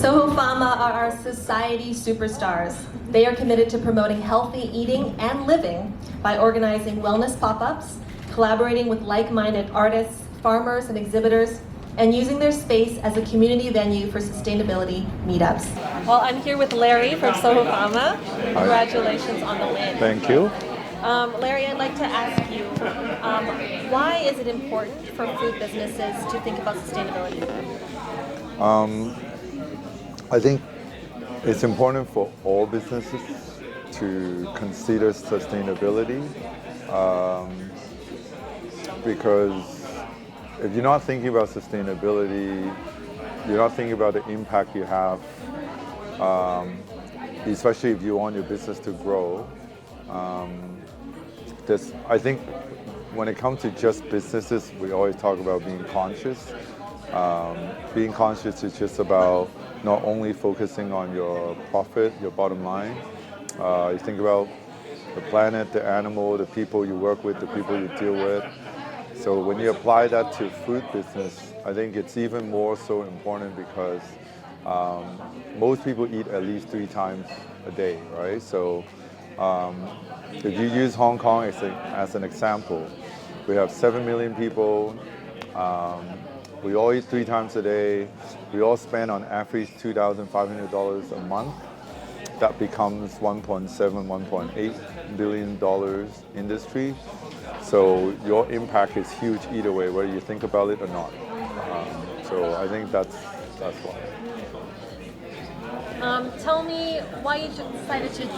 Sohofama are our society superstars. They are committed to promoting healthy eating and living by organizing wellness pop-ups, collaborating with like-minded artists, farmers, and exhibitors, and using their space as a community venue for sustainability meetups. Well, I'm here with Larry from Sohofama. Congratulations on the win. Thank you. Larry, I'd like to ask you, why is it important for food businesses to think about sustainability? I think it's important for all businesses to consider sustainability because if you're not thinking about sustainability, you're not thinking about the impact you have, especially if you want your business to grow. I think when it comes to just businesses, we always talk about being conscious. Being conscious is just about not only focusing on your profit, your bottom line. You think about the planet, the animal, the people you work with, the people you deal with. So when you apply that to food business, I think it's even more so important because most people eat at least 3 times a day, right? So if you use Hong Kong as an example, we have 7 million people. We all eat 3 times a day. We all spend on average $2,500 a month. That becomes $1.7, $1.8 billion industry. So your impact is huge either way, whether you think about it or not. So I think that's why. Tell me why you decided to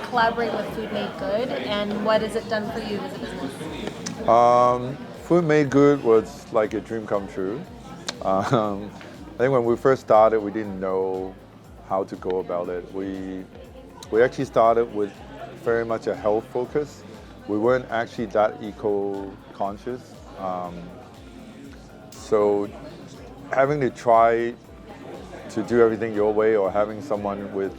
collaborate with Food Made Good, and what has it done for you as a business? Food Made Good was like a dream come true. I think when we first started, we didn't know how to go about it. We actually started with very much a health focus. We weren't actually that eco-conscious. So having to try to do everything your way, or having someone with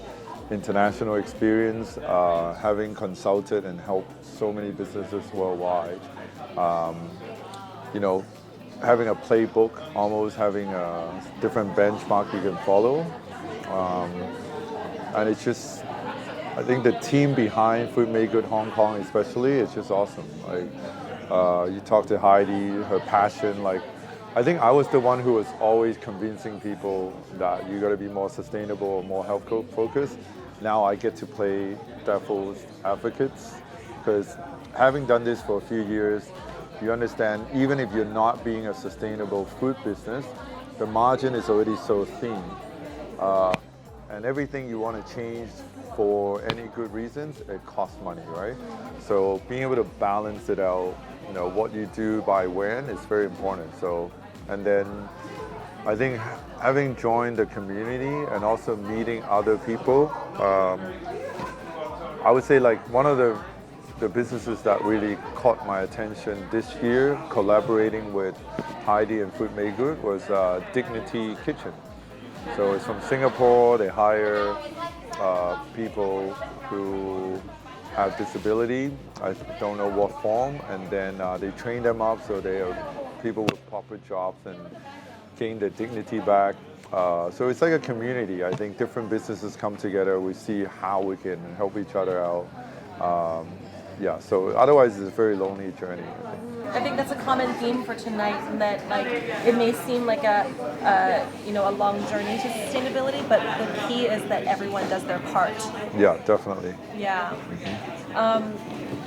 international experience, having consulted and helped so many businesses worldwide, having a playbook, almost having a different benchmark you can follow. And it's just, I think the team behind Food Made Good Hong Kong especially is just awesome. Like, you talk to Heidi, her passion, I think I was the one who was always convincing people that you got to be more sustainable, more health focused. Now I get to play devil's advocates because having done this for a few years, you understand even if you're not being a sustainable food business, the margin is already so thin. And everything you want to change for any good reasons, it costs money, right? So being able to balance it out, what you do by when is very important. So, and then I think having joined the community and also meeting other people, I would say one of the businesses that really caught my attention this year, collaborating with Heidi and Food Made Good, was Dignity Kitchen. So it's from Singapore. They hire people who have disability. I don't know what form, and then they train them up so they are people with proper jobs and gain their dignity back. So it's like a community. I think different businesses come together. We see how we can help each other out. So otherwise it's a very lonely journey, I think. I think that's a common theme for tonight, in that it may seem like a long journey to sustainability, but the key is that everyone does their part. Yeah, definitely. Yeah.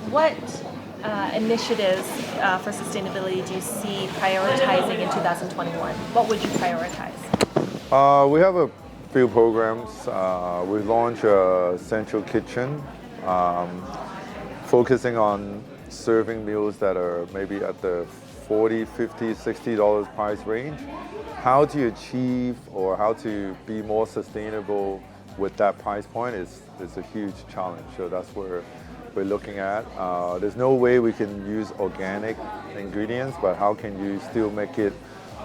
What initiatives for sustainability do you see prioritizing in 2021? What would you prioritize? We have a few programs. We launched a central kitchen, focusing on serving meals that are maybe at the $40, $50, $60 price range. How to achieve or how to be more sustainable with that price point is a huge challenge. So that's where we're looking at. There's no way we can use organic ingredients, but how can you still make it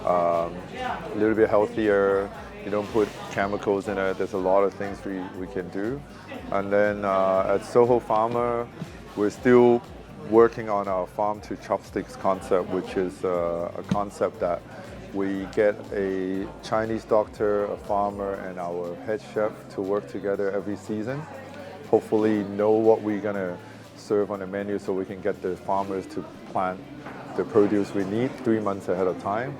a little bit healthier? You don't put chemicals in it. There's a lot of things we can do. And then at Sohofama, we're still working on our Farm To Chopsticks concept, which is a concept that we get a Chinese doctor, a farmer, and our head chef to work together every season. Hopefully know what we're gonna serve on the menu so we can get the farmers to plant the produce we need 3 months ahead of time.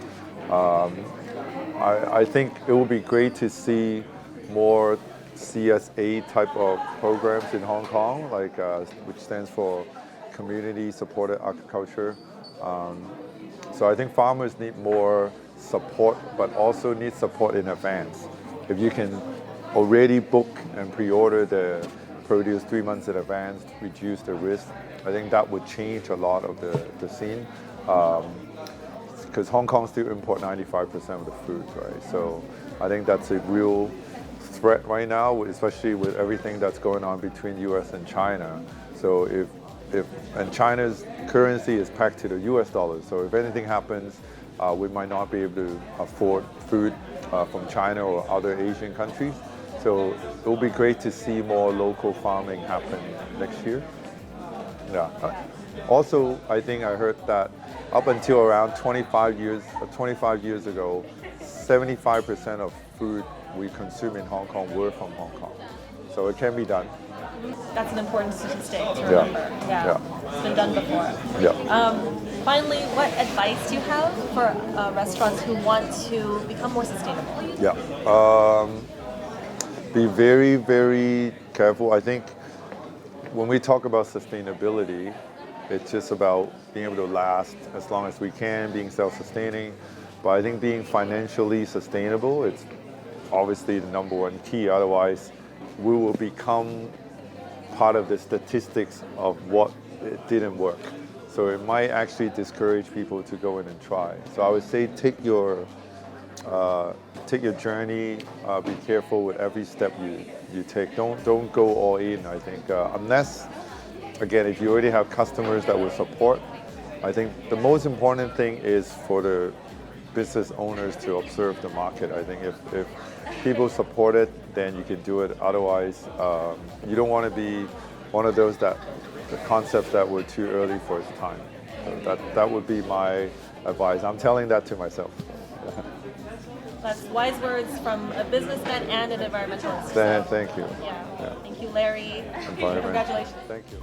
I think it would be great to see more CSA type of programs in Hong Kong, like which stands for Community Supported Agriculture. So I think farmers need more support, but also need support in advance. If you can already book and pre-order the produce 3 months in advance, reduce the risk, I think that would change a lot of the scene. Because Hong Kong still import 95% of the food, right? So I think that's a real threat right now, especially with everything that's going on between US and China. So and China's currency is pegged to the US dollar. So if anything happens, we might not be able to afford food from China or other Asian countries. So it will be great to see more local farming happen next year. Yeah. Also, I think I heard that up until around 25 years ago, 75% of food we consume in Hong Kong were from Hong Kong. So it can be done. That's an important statistic to remember. Yeah. It's been done before. Yeah. Finally, what advice do you have for restaurants who want to become more sustainable? Yeah. Be very, very careful. I think when we talk about sustainability, it's just about being able to last as long as we can, being self-sustaining. But I think being financially sustainable, it's obviously the number one key. Otherwise, we will become part of the statistics of what it didn't work. So it might actually discourage people to go in and try. So I would say take your journey. Be careful with every step you take. Don't go all in. I think unless, again, if you already have customers that will support, I think the most important thing is for the business owners to observe the market. I think if people support it, then you can do it. Otherwise, you don't want to be one of those the concepts that were too early for its time. So that would be my advice. I'm telling that to myself. That's wise words from a businessman and an environmentalist. Thank you. Yeah. Thank you, Larry. Congratulations. Thank you.